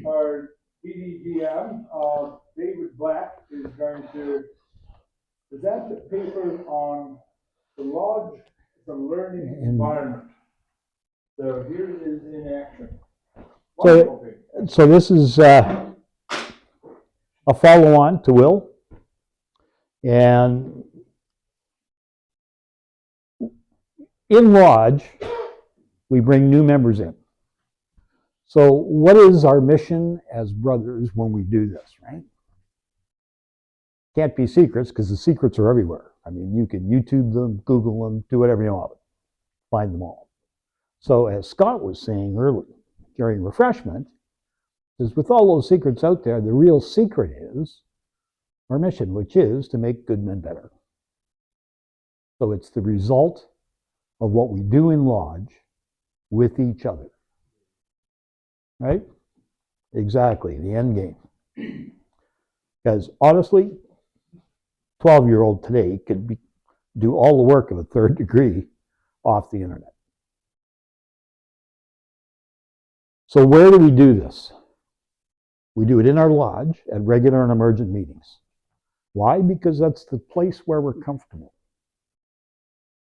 our DDGM, David Black is going to present a paper on the Lodge, the learning environment. So here it is in action. So this is a follow-on to Will, and in Lodge, we bring new members in. So what is our mission as brothers when we do this, right? Can't be secrets, because the secrets are everywhere. I mean, you can YouTube them, Google them, do whatever you want, find them all. So as Scott was saying earlier, during refreshment, is with all those secrets out there, the real secret is our mission, which is to make good men better. So it's the result of what we do in Lodge with each other. Right? Exactly, the end game. Because honestly, 12-year-old today could do all the work of a third degree off the internet. So where do we do this? We do it in our lodge at regular and emergent meetings. Why? Because that's the place where we're comfortable.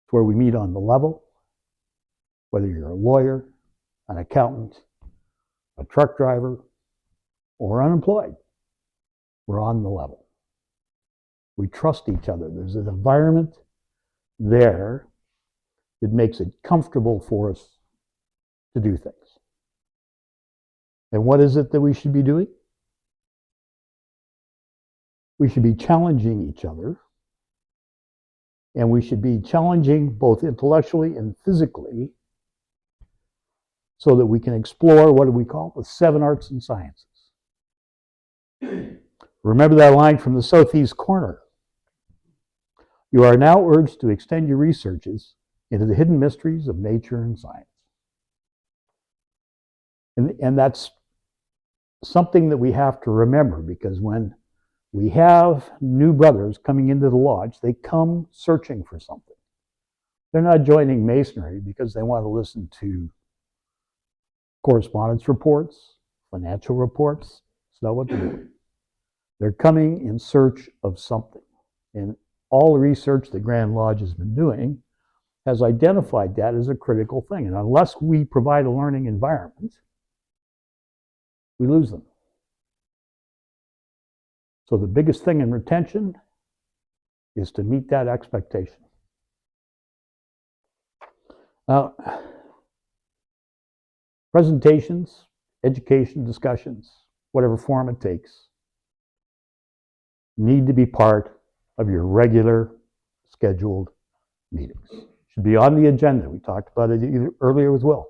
It's where we meet on the level, whether you're a lawyer, an accountant, a truck driver, or unemployed. We're on the level. We trust each other. There's an environment there that makes it comfortable for us to do things. And what is it that we should be doing? We should be challenging each other, and we should be challenging both intellectually and physically so that we can explore, what do we call it, the 7 arts and sciences. Remember that line from the southeast corner. You are now urged to extend your researches into the hidden mysteries of nature and science. And that's something that we have to remember, because when we have new brothers coming into the lodge, they come searching for something. They're not joining Masonry because they want to listen to correspondence reports, financial reports. It's not what they're doing. They're coming in search of something. And all the research the Grand Lodge has been doing has identified that as a critical thing. And unless we provide a learning environment, we lose them. So the biggest thing in retention is to meet that expectation. Now, presentations, education, discussions, whatever form it takes, need to be part of your regular scheduled meetings. Should be on the agenda. We talked about it earlier with Will.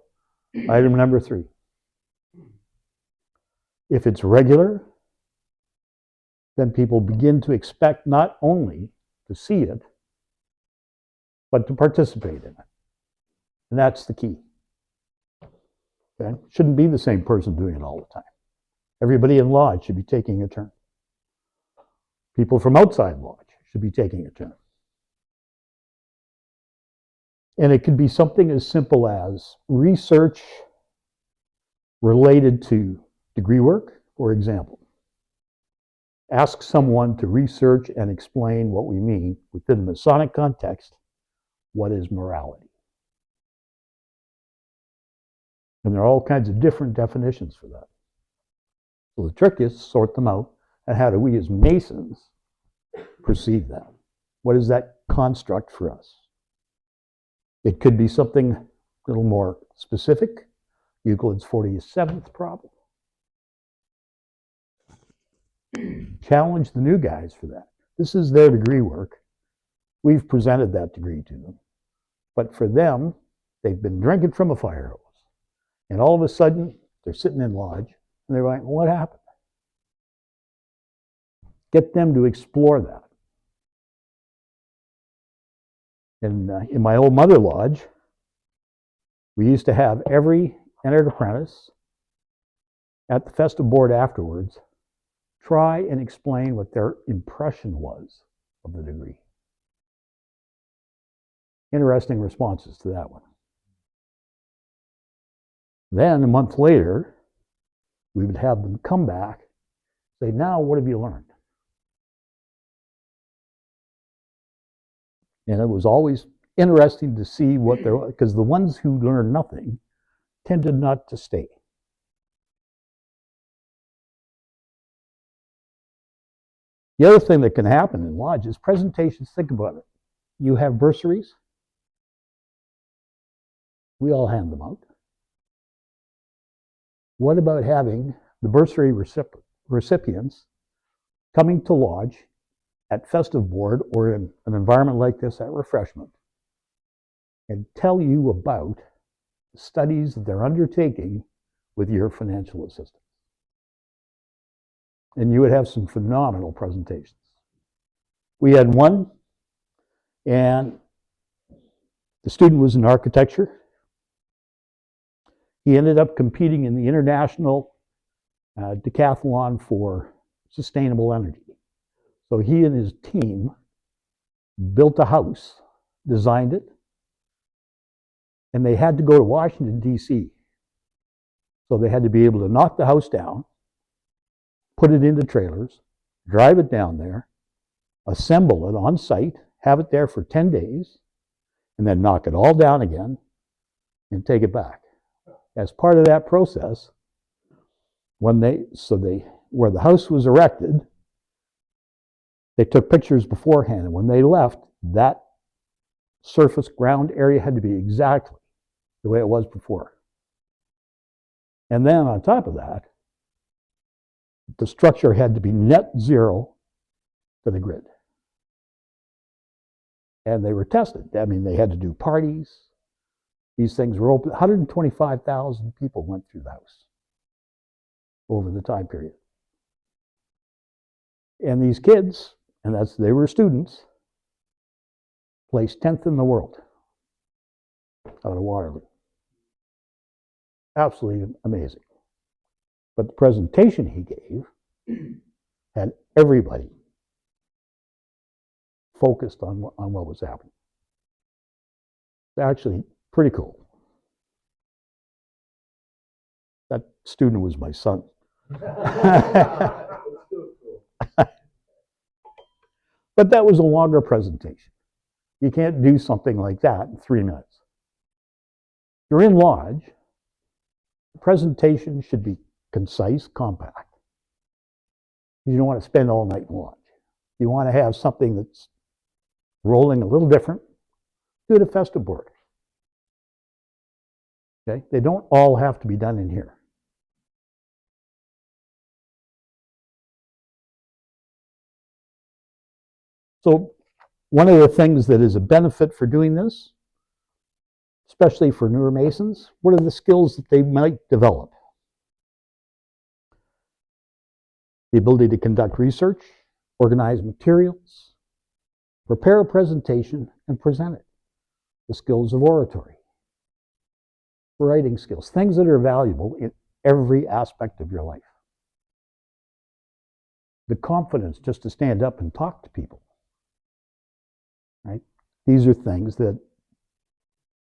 Item number 3. If it's regular, then people begin to expect not only to see it, but to participate in it. And that's the key. Okay? Shouldn't be the same person doing it all the time. Everybody in Lodge should be taking a turn. People from outside Lodge should be taking a turn. And it could be something as simple as research related to degree work, for example. Ask someone to research and explain what we mean within the Masonic context. What is morality? And there are all kinds of different definitions for that. So the trick is to sort them out, and how do we as Masons perceive that? What is that construct for us? It could be something a little more specific. Euclid's 47th problem. Challenge the new guys for that. This is their degree work. We've presented that degree to them. But for them, they've been drinking from a fire hose. And all of a sudden, they're sitting in Lodge, and they're like, what happened? Get them to explore that. And in my old mother lodge, we used to have every entered apprentice at the festive board afterwards try and explain what their impression was of the degree. Interesting responses to that one. Then a month later, we would have them come back, say, now what have you learned? And it was always interesting to see what they're, because the ones who learned nothing tended not to stay. The other thing that can happen in lodge is presentations. Think about it. You have bursaries. We all hand them out. What about having the bursary recipients coming to lodge at festive board or in an environment like this at refreshment and tell you about the studies that they're undertaking with your financial assistance? And you would have some phenomenal presentations. We had one, and the student was in architecture. He ended up competing in the international decathlon for sustainable energy. So he and his team built a house, designed it, and they had to go to Washington, D.C. So they had to be able to knock the house down, put it into trailers, drive it down there, assemble it on site, have it there for 10 days, and then knock it all down again and take it back. As part of that process, where the house was erected, they took pictures beforehand, and when they left, that surface ground area had to be exactly the way it was before. And then on top of that, the structure had to be net zero to the grid. And they were tested. I mean, they had to do parties. These things were open. 125,000 people went through the house over the time period. And these kids, and they were students, placed 10th in the world out of Waterloo. Absolutely amazing. But the presentation he gave had everybody focused on what was happening. It's actually pretty cool. That student was my son. But that was a longer presentation. You can't do something like that in 3 minutes. You're in lodge, the presentation should be concise, compact. You don't want to spend all night in lodge. You want to have something that's rolling a little different. Do it at festive board. Okay? They don't all have to be done in here. So one of the things that is a benefit for doing this, especially for newer masons, what are the skills that they might develop? The ability to conduct research, organize materials, prepare a presentation, and present it. The skills of oratory, writing skills, things that are valuable in every aspect of your life. The confidence just to stand up and talk to people. Right? These are things that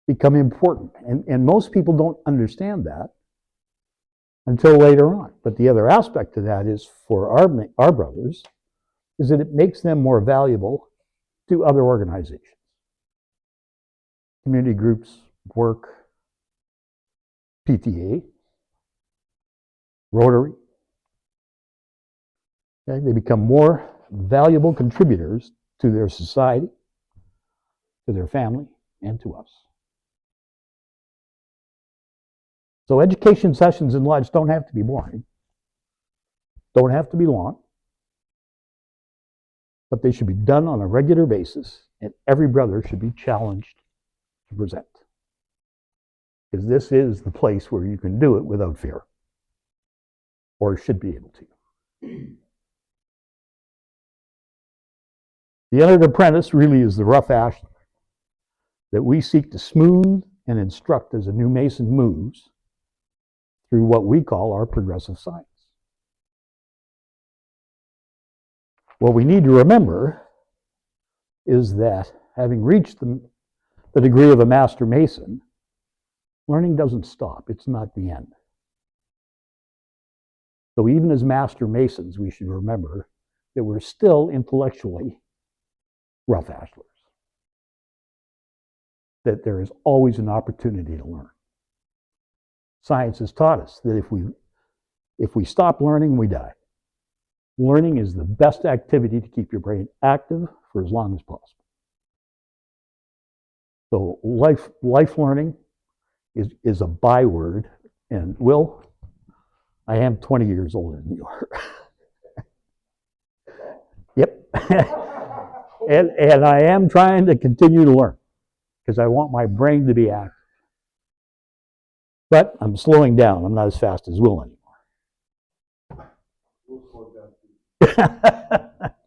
become important. And most people don't understand that until later on. But the other aspect of that is for our brothers is that it makes them more valuable to other organizations. Community groups, work, PTA, Rotary. Okay? They become more valuable contributors to their society, to their family, and to us. So education sessions in lodge don't have to be boring, don't have to be long, but they should be done on a regular basis, and every brother should be challenged to present. Because this is the place where you can do it without fear, or should be able to. The entered apprentice really is the rough ashlar that we seek to smooth and instruct as a new mason moves through what we call our progressive science. What we need to remember is that having reached the degree of a master mason, learning doesn't stop. It's not the end. So even as master masons, we should remember that we're still intellectually rough ashlers. That there is always an opportunity to learn. Science has taught us that if we stop learning, we die. Learning is the best activity to keep your brain active for as long as possible. So life learning is a byword. And Will, I am 20 years older than you are. Yep. and I am trying to continue to learn because I want my brain to be active. But I'm slowing down. I'm not as fast as Will anymore. We'll slow down too.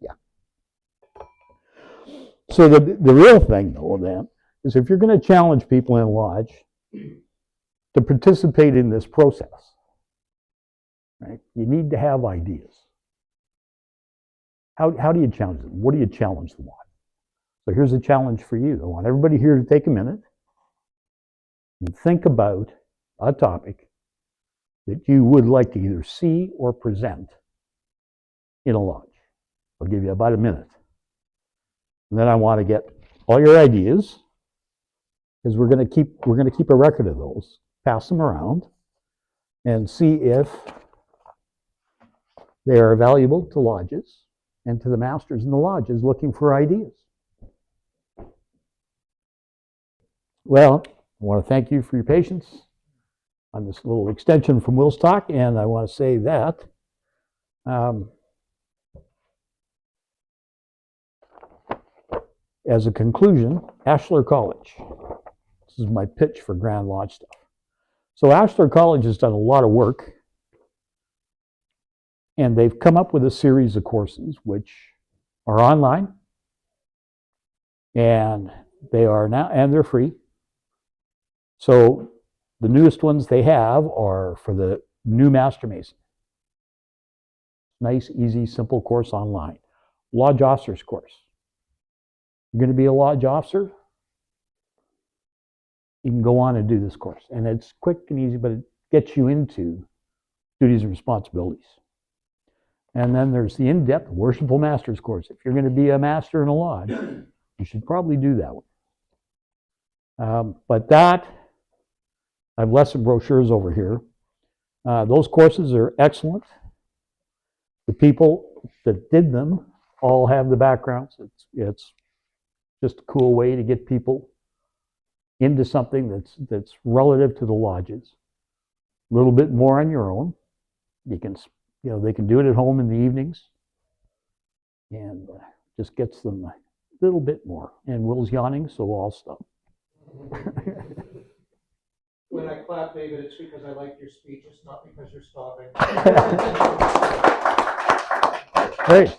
Yeah. So the real thing, though, then, is if you're going to challenge people in a lodge to participate in this process, right, you need to have ideas. How do you challenge them? What do you challenge them on? So here's a challenge for you. I want everybody here to take a minute and think about a topic that you would like to either see or present in a lodge. I'll give you about a minute. And then I want to get all your ideas, because we're going to keep a record of those, pass them around, and see if they are valuable to lodges and to the masters in the lodges looking for ideas. Well, I want to thank you for your patience on this little extension from Will's talk, and I want to say that as a conclusion, Ashlar College. This is my pitch for Grand Lodge stuff. So Ashlar College has done a lot of work, and they've come up with a series of courses which are online, and they are now, and they're free. So the newest ones they have are for the new Master Mason. Nice, easy, simple course online. Lodge Officers course. You're going to be a lodge officer, you can go on and do this course. And it's quick and easy, but it gets you into duties and responsibilities. And then there's the in-depth Worshipful Masters course. If you're going to be a master in a lodge, you should probably do that one. But that, I have lesson brochures over here. Those courses are excellent. The people that did them all have the backgrounds. It's just a cool way to get people into something that's relative to the lodges. A little bit more on your own. You can, they can do it at home in the evenings, and just gets them a little bit more. And Will's yawning, so I'll stop. When I clap, David, it's because I like your speeches, not because you're stopping. Great.